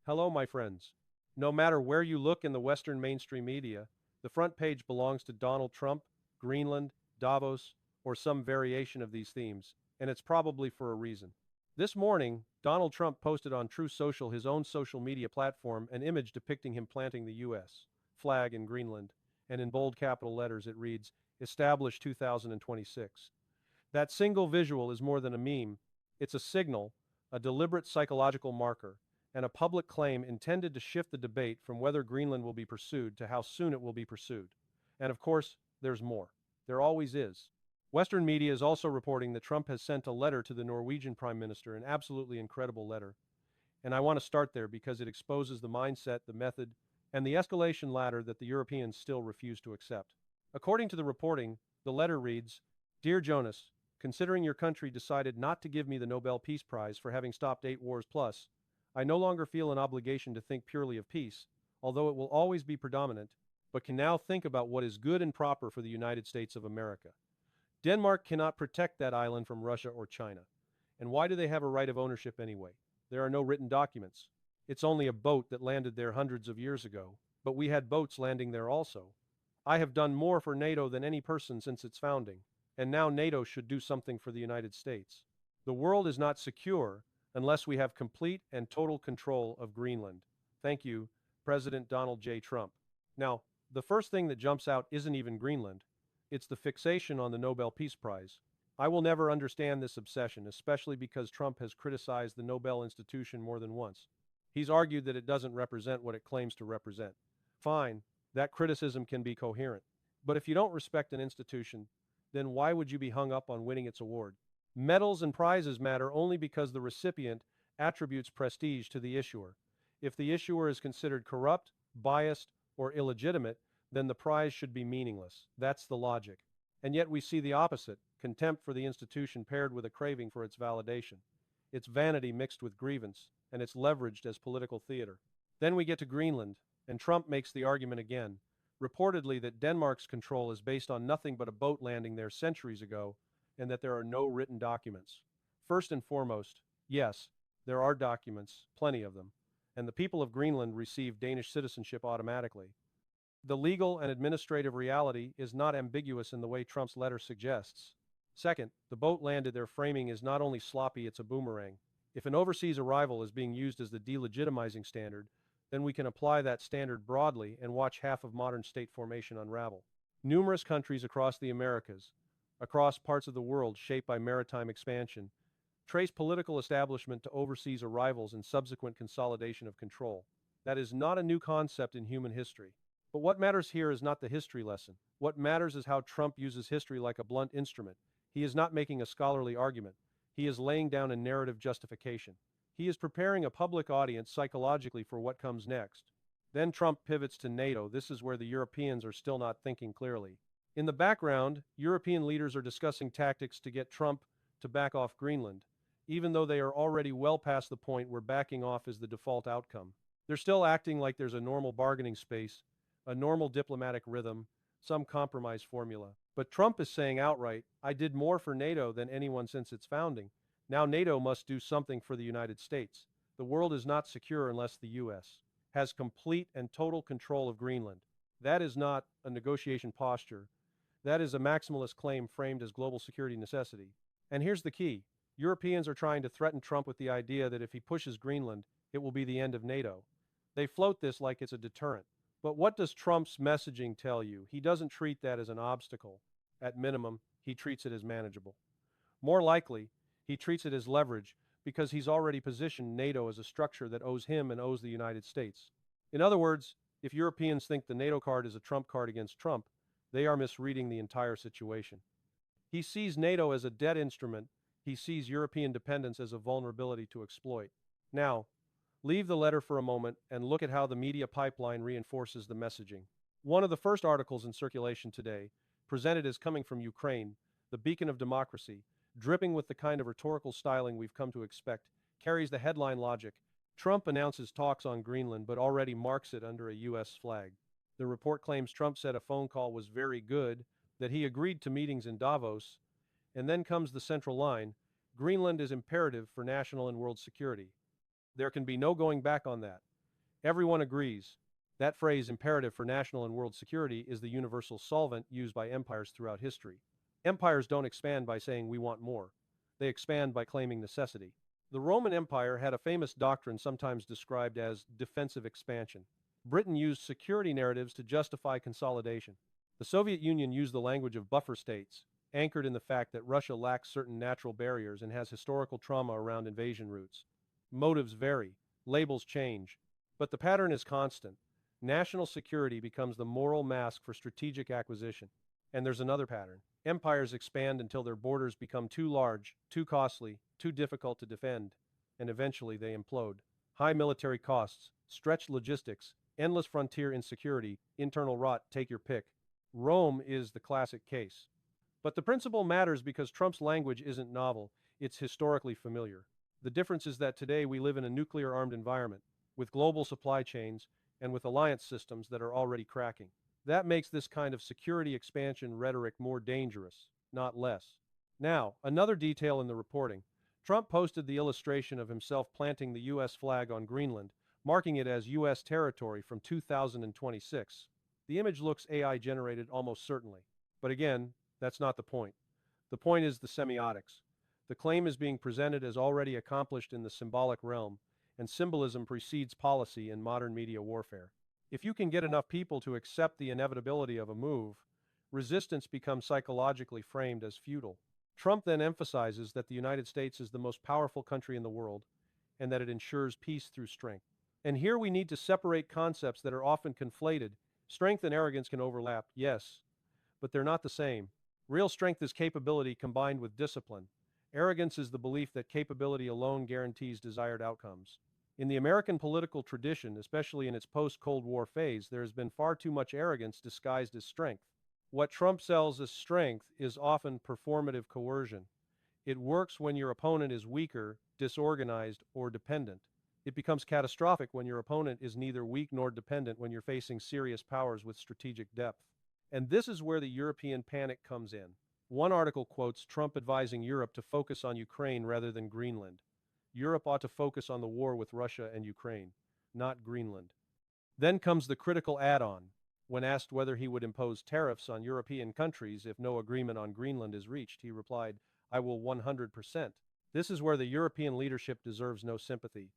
Hello, my friends. No matter where you look in the Western mainstream media, the front page belongs to Donald Trump, Greenland, Davos, or some variation of these themes, and it's probably for a reason. This morning, Donald Trump posted on True Social, his own social media platform, an image depicting him planting the U.S. flag in Greenland, and in bold capital letters it reads, "Established 2026." That single visual is more than a meme. It's a signal, a deliberate psychological marker, and a public claim intended to shift the debate from whether Greenland will be pursued to how soon it will be pursued. And of course, there's more. There always is. Western media is also reporting that Trump has sent a letter to the Norwegian Prime Minister, an absolutely incredible letter. And I want to start there because it exposes the mindset, the method, and the escalation ladder that the Europeans still refuse to accept. According to the reporting, the letter reads, "Dear Jonas, considering your country decided not to give me the Nobel Peace Prize for having stopped 8 wars plus, I no longer feel an obligation to think purely of peace, although it will always be predominant, but can now think about what is good and proper for the United States of America. Denmark cannot protect that island from Russia or China. And why do they have a right of ownership anyway? There are no written documents. It's only a boat that landed there hundreds of years ago, but we had boats landing there also. I have done more for NATO than any person since its founding, and now NATO should do something for the United States. The world is not secure unless we have complete and total control of Greenland. Thank you, President Donald J. Trump." Now, the first thing that jumps out isn't even Greenland. It's the fixation on the Nobel Peace Prize. I will never understand this obsession, especially because Trump has criticized the Nobel institution more than once. He's argued that it doesn't represent what it claims to represent. Fine, that criticism can be coherent. But if you don't respect an institution, then why would you be hung up on winning its award? Medals and prizes matter only because the recipient attributes prestige to the issuer. If the issuer is considered corrupt, biased, or illegitimate, then the prize should be meaningless. That's the logic. And yet we see the opposite, contempt for the institution paired with a craving for its validation. It's vanity mixed with grievance, and it's leveraged as political theater. Then we get to Greenland, and Trump makes the argument again, reportedly that Denmark's control is based on nothing but a boat landing there centuries ago, and that there are no written documents. First and foremost, yes, there are documents, plenty of them, and the people of Greenland receive Danish citizenship automatically. The legal and administrative reality is not ambiguous in the way Trump's letter suggests. Second, the boat landed there framing is not only sloppy, it's a boomerang. If an overseas arrival is being used as the delegitimizing standard, then we can apply that standard broadly and watch half of modern state formation unravel. Numerous countries across the Americas, across parts of the world shaped by maritime expansion, trace political establishment to overseas arrivals and subsequent consolidation of control. That is not a new concept in human history. But what matters here is not the history lesson. What matters is how Trump uses history like a blunt instrument. He is not making a scholarly argument. He is laying down a narrative justification. He is preparing a public audience psychologically for what comes next. Then Trump pivots to NATO. This is where the Europeans are still not thinking clearly. In the background, European leaders are discussing tactics to get Trump to back off Greenland, even though they are already well past the point where backing off is the default outcome. They're still acting like there's a normal bargaining space, a normal diplomatic rhythm, some compromise formula. But Trump is saying outright, "I did more for NATO than anyone since its founding. Now NATO must do something for the United States. The world is not secure unless the U.S. has complete and total control of Greenland." That is not a negotiation posture. That is a maximalist claim framed as global security necessity. And here's the key. Europeans are trying to threaten Trump with the idea that if he pushes Greenland, it will be the end of NATO. They float this like it's a deterrent. But what does Trump's messaging tell you? He doesn't treat that as an obstacle. At minimum, he treats it as manageable. More likely, he treats it as leverage because he's already positioned NATO as a structure that owes him and owes the United States. In other words, if Europeans think the NATO card is a trump card against Trump, they are misreading the entire situation. He sees NATO as a debt instrument. He sees European dependence as a vulnerability to exploit. Now, leave the letter for a moment and look at how the media pipeline reinforces the messaging. One of the first articles in circulation today, presented as coming from Ukraine, the beacon of democracy, dripping with the kind of rhetorical styling we've come to expect, carries the headline logic, "Trump announces talks on Greenland but already marks it under a U.S. flag." The report claims Trump said a phone call was very good, that he agreed to meetings in Davos, and then comes the central line, "Greenland is imperative for national and world security." There can be no going back on that. Everyone agrees. That phrase, imperative for national and world security, is the universal solvent used by empires throughout history. Empires don't expand by saying we want more. They expand by claiming necessity. The Roman Empire had a famous doctrine sometimes described as defensive expansion. Britain used security narratives to justify consolidation. The Soviet Union used the language of buffer states, anchored in the fact that Russia lacks certain natural barriers and has historical trauma around invasion routes. Motives vary, labels change, but the pattern is constant. National security becomes the moral mask for strategic acquisition. And there's another pattern. Empires expand until their borders become too large, too costly, too difficult to defend, and eventually they implode. High military costs, stretched logistics, endless frontier insecurity, internal rot, take your pick. Rome is the classic case. But the principle matters because Trump's language isn't novel, it's historically familiar. The difference is that today we live in a nuclear-armed environment, with global supply chains, and with alliance systems that are already cracking. That makes this kind of security expansion rhetoric more dangerous, not less. Now, another detail in the reporting. Trump posted the illustration of himself planting the U.S. flag on Greenland, marking it as U.S. territory from 2026. The image looks AI-generated almost certainly. But again, that's not the point. The point is the semiotics. The claim is being presented as already accomplished in the symbolic realm, and symbolism precedes policy in modern media warfare. If you can get enough people to accept the inevitability of a move, resistance becomes psychologically framed as futile. Trump then emphasizes that the United States is the most powerful country in the world, and that it ensures peace through strength. And here we need to separate concepts that are often conflated. Strength and arrogance can overlap, yes, but they're not the same. Real strength is capability combined with discipline. Arrogance is the belief that capability alone guarantees desired outcomes. In the American political tradition, especially in its post-Cold War phase, there has been far too much arrogance disguised as strength. What Trump sells as strength is often performative coercion. It works when your opponent is weaker, disorganized, or dependent. It becomes catastrophic when your opponent is neither weak nor dependent when you're facing serious powers with strategic depth. And this is where the European panic comes in. One article quotes Trump advising Europe to focus on Ukraine rather than Greenland. Europe ought to focus on the war with Russia and Ukraine, not Greenland. Then comes the critical add-on. When asked whether he would impose tariffs on European countries if no agreement on Greenland is reached, he replied, "I will 100%. This is where the European leadership deserves no sympathy.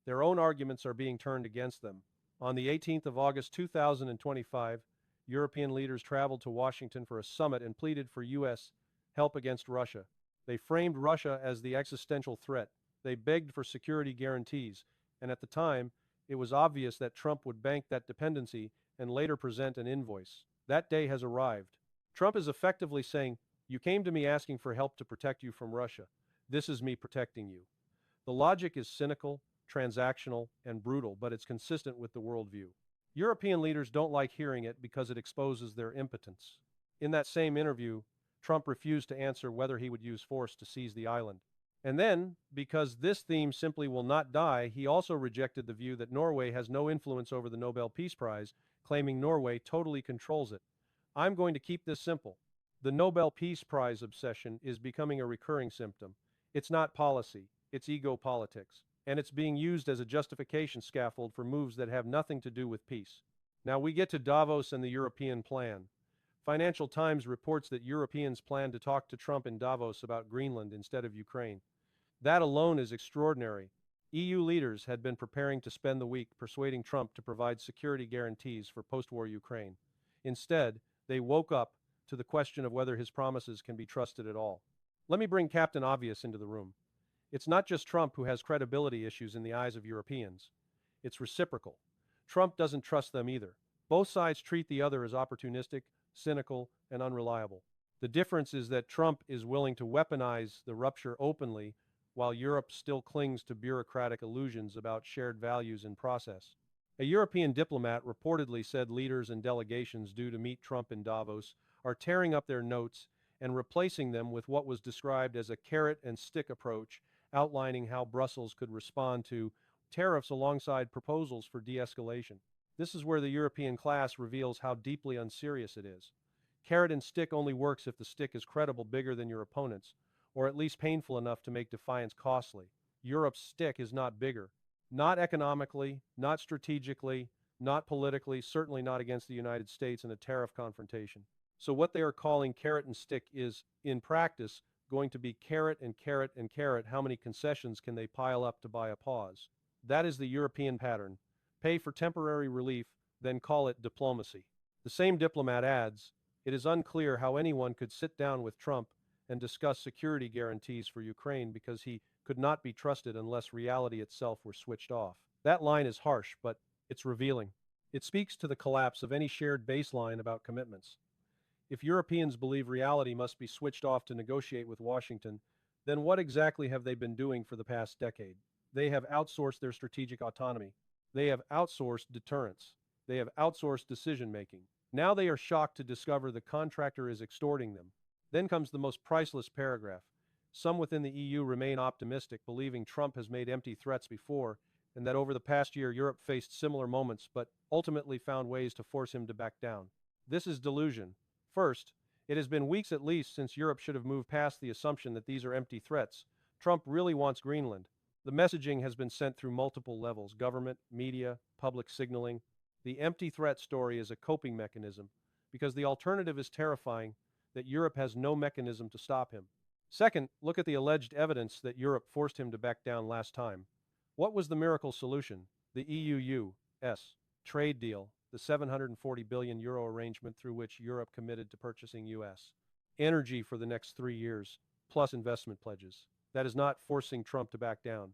Their own arguments are being turned against them. On the 18th of August 2025, European leaders traveled to Washington for a summit and pleaded for U.S. help against Russia. They framed Russia as the existential threat. They begged for security guarantees, and at the time, it was obvious that Trump would bank that dependency and later present an invoice. That day has arrived. Trump is effectively saying, "You came to me asking for help to protect you from Russia. This is me protecting you." The logic is cynical, transactional, and brutal, but it's consistent with the worldview. European leaders don't like hearing it because it exposes their impotence. In that same interview, Trump refused to answer whether he would use force to seize the island. And then, because this theme simply will not die, he also rejected the view that Norway has no influence over the Nobel Peace Prize, claiming Norway totally controls it. I'm going to keep this simple. The Nobel Peace Prize obsession is becoming a recurring symptom. It's not policy, it's ego politics. And it's being used as a justification scaffold for moves that have nothing to do with peace. Now we get to Davos and the European plan. Financial Times reports that Europeans plan to talk to Trump in Davos about Greenland instead of Ukraine. That alone is extraordinary. EU leaders had been preparing to spend the week persuading Trump to provide security guarantees for post-war Ukraine. Instead, they woke up to the question of whether his promises can be trusted at all. Let me bring Captain Obvious into the room. It's not just Trump who has credibility issues in the eyes of Europeans. It's reciprocal. Trump doesn't trust them either. Both sides treat the other as opportunistic, cynical, and unreliable. The difference is that Trump is willing to weaponize the rupture openly, while Europe still clings to bureaucratic illusions about shared values and process. A European diplomat reportedly said leaders and delegations due to meet Trump in Davos are tearing up their notes and replacing them with what was described as a carrot and stick approach, outlining how Brussels could respond to tariffs alongside proposals for de-escalation. This is where the European class reveals how deeply unserious it is. Carrot and stick only works if the stick is credible, bigger than your opponent's, or at least painful enough to make defiance costly. Europe's stick is not bigger. Not economically, not strategically, not politically, certainly not against the United States in a tariff confrontation. So what they are calling carrot and stick is, in practice, going to be carrot and carrot and carrot. How many concessions can they pile up to buy a pause? That is the European pattern. Pay for temporary relief, then call it diplomacy. The same diplomat adds, it is unclear how anyone could sit down with Trump and discuss security guarantees for Ukraine because he could not be trusted unless reality itself were switched off. That line is harsh, but it's revealing. It speaks to the collapse of any shared baseline about commitments. If Europeans believe reality must be switched off to negotiate with Washington, then what exactly have they been doing for the past decade? They have outsourced their strategic autonomy. They have outsourced deterrence. They have outsourced decision-making. Now they are shocked to discover the contractor is extorting them. Then comes the most priceless paragraph. Some within the EU remain optimistic, believing Trump has made empty threats before, and that over the past year Europe faced similar moments, but ultimately found ways to force him to back down. This is delusion. First, it has been weeks at least since Europe should have moved past the assumption that these are empty threats. Trump really wants Greenland. The messaging has been sent through multiple levels: government, media, public signaling. The empty threat story is a coping mechanism, because the alternative is terrifying, that Europe has no mechanism to stop him. Second, look at the alleged evidence that Europe forced him to back down last time. What was the miracle solution? The EU-US trade deal, the €740 billion arrangement through which Europe committed to purchasing U.S. energy for the next 3 years, plus investment pledges. That is not forcing Trump to back down.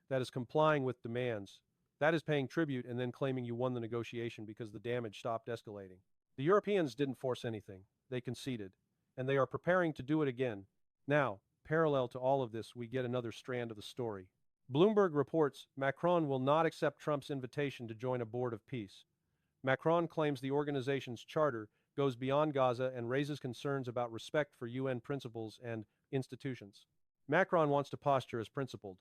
That is complying with demands. That is paying tribute and then claiming you won the negotiation because the damage stopped escalating. The Europeans didn't force anything. They conceded. And they are preparing to do it again. Now, parallel to all of this, we get another strand of the story. Bloomberg reports Macron will not accept Trump's invitation to join a board of peace. Macron claims the organization's charter goes beyond Gaza and raises concerns about respect for UN principles and institutions. Macron wants to posture as principled.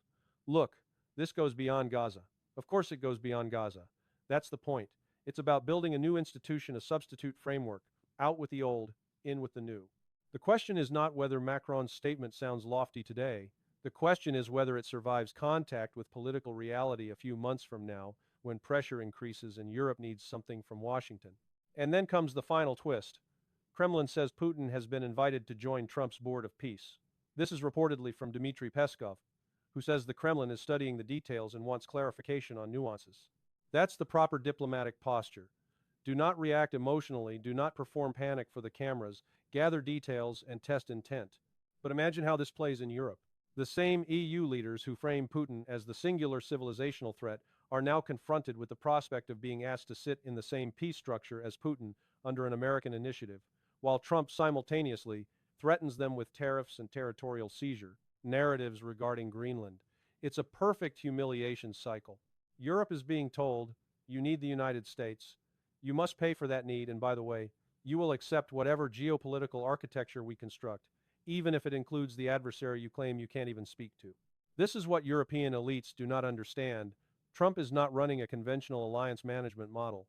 Look, this goes beyond Gaza. Of course it goes beyond Gaza. That's the point. It's about building a new institution, a substitute framework, out with the old, in with the new. The question is not whether Macron's statement sounds lofty today. The question is whether it survives contact with political reality a few months from now, when pressure increases and Europe needs something from Washington. And then comes the final twist. Kremlin says Putin has been invited to join Trump's board of peace. This is reportedly from Dmitry Peskov, who says the Kremlin is studying the details and wants clarification on nuances. That's the proper diplomatic posture. Do not react emotionally, do not perform panic for the cameras, gather details and test intent. But imagine how this plays in Europe. The same EU leaders who frame Putin as the singular civilizational threat are now confronted with the prospect of being asked to sit in the same peace structure as Putin under an American initiative, while Trump simultaneously threatens them with tariffs and territorial seizure, narratives regarding Greenland. It's a perfect humiliation cycle. Europe is being told, you need the United States, you must pay for that need, and by the way, you will accept whatever geopolitical architecture we construct, even if it includes the adversary you claim you can't even speak to. This is what European elites do not understand. Trump is not running a conventional alliance management model.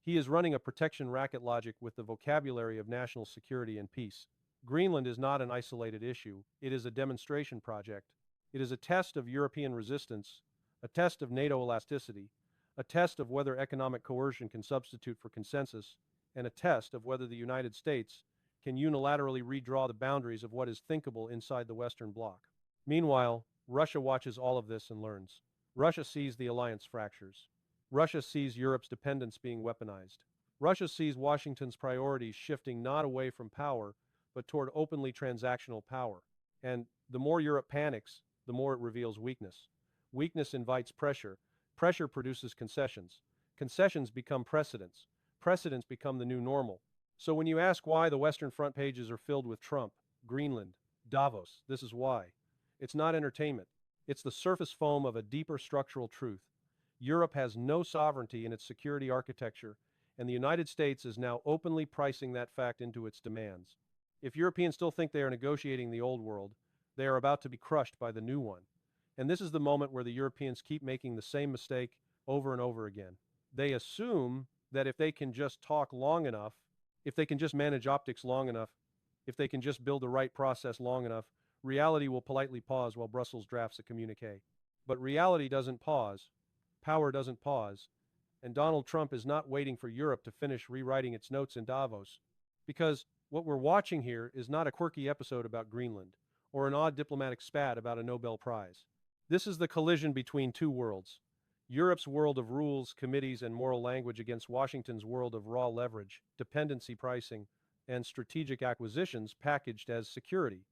He is running a protection racket logic with the vocabulary of national security and peace. Greenland is not an isolated issue. It is a demonstration project. It is a test of European resistance, a test of NATO elasticity, a test of whether economic coercion can substitute for consensus, and a test of whether the United States can unilaterally redraw the boundaries of what is thinkable inside the Western Bloc. Meanwhile, Russia watches all of this and learns. Russia sees the alliance fractures. Russia sees Europe's dependence being weaponized. Russia sees Washington's priorities shifting not away from power, but toward openly transactional power. And the more Europe panics, the more it reveals weakness. Weakness invites pressure. Pressure produces concessions. Concessions become precedents. Precedents become the new normal. So when you ask why the Western front pages are filled with Trump, Greenland, Davos, this is why. It's not entertainment. It's the surface foam of a deeper structural truth. Europe has no sovereignty in its security architecture, and the United States is now openly pricing that fact into its demands. If Europeans still think they are negotiating the old world, they are about to be crushed by the new one. And this is the moment where the Europeans keep making the same mistake over and over again. They assume that if they can just talk long enough, if they can just manage optics long enough, if they can just build the right process long enough, reality will politely pause while Brussels drafts a communiqué. But reality doesn't pause. Power doesn't pause, and Donald Trump is not waiting for Europe to finish rewriting its notes in Davos. Because what we're watching here is not a quirky episode about Greenland, or an odd diplomatic spat about a Nobel Prize. This is the collision between two worlds. Europe's world of rules, committees, and moral language against Washington's world of raw leverage, dependency pricing, and strategic acquisitions packaged as security.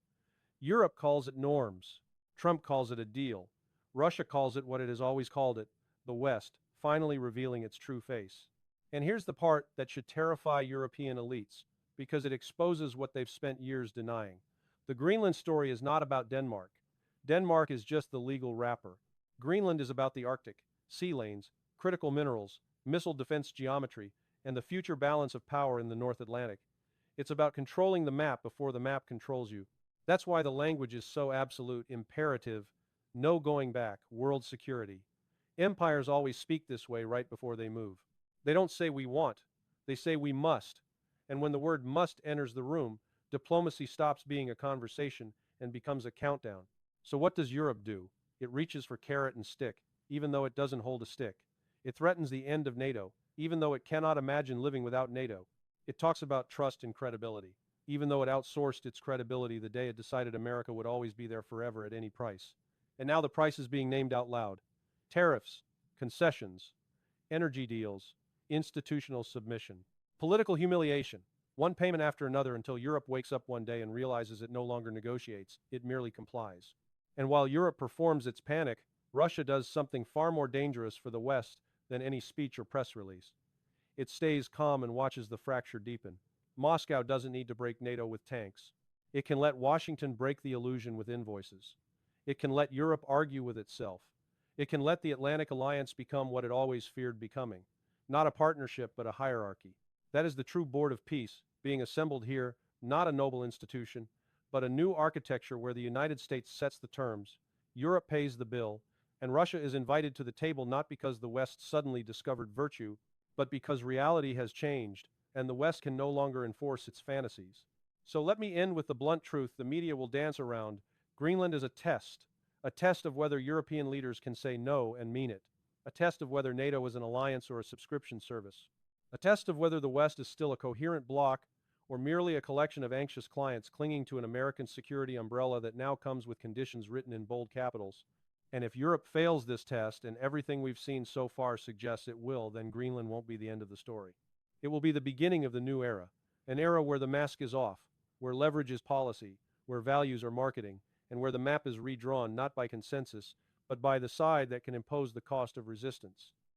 Europe calls it norms. Trump calls it a deal. Russia calls it what it has always called it, the West, finally revealing its true face. And here's the part that should terrify European elites, because it exposes what they've spent years denying. The Greenland story is not about Denmark. Denmark is just the legal wrapper. Greenland is about the Arctic, sea lanes, critical minerals, missile defense geometry, and the future balance of power in the North Atlantic. It's about controlling the map before the map controls you. That's why the language is so absolute, imperative, no going back, world security. Empires always speak this way right before they move. They don't say we want, they say we must. And when the word must enters the room, diplomacy stops being a conversation and becomes a countdown. So what does Europe do? It reaches for carrot and stick, even though it doesn't hold a stick. It threatens the end of NATO, even though it cannot imagine living without NATO. It talks about trust and credibility, even though it outsourced its credibility the day it decided America would always be there forever at any price. And now the price is being named out loud. Tariffs, concessions, energy deals, institutional submission, political humiliation, one payment after another until Europe wakes up one day and realizes it no longer negotiates, it merely complies. And while Europe performs its panic, Russia does something far more dangerous for the West than any speech or press release. It stays calm and watches the fracture deepen. Moscow doesn't need to break NATO with tanks. It can let Washington break the illusion with invoices. It can let Europe argue with itself. It can let the Atlantic Alliance become what it always feared becoming. Not a partnership, but a hierarchy. That is the true board of peace, being assembled here, not a noble institution, but a new architecture where the United States sets the terms, Europe pays the bill, and Russia is invited to the table not because the West suddenly discovered virtue, but because reality has changed, and the West can no longer enforce its fantasies. So let me end with the blunt truth the media will dance around. Greenland is a test of whether European leaders can say no and mean it, a test of whether NATO is an alliance or a subscription service, a test of whether the West is still a coherent bloc or merely a collection of anxious clients clinging to an American security umbrella that now comes with conditions written in bold capitals. And if Europe fails this test, and everything we've seen so far suggests it will, then Greenland won't be the end of the story. It will be the beginning of the new era, an era where the mask is off, where leverage is policy, where values are marketing, and where the map is redrawn not by consensus, but by the side that can impose the cost of resistance.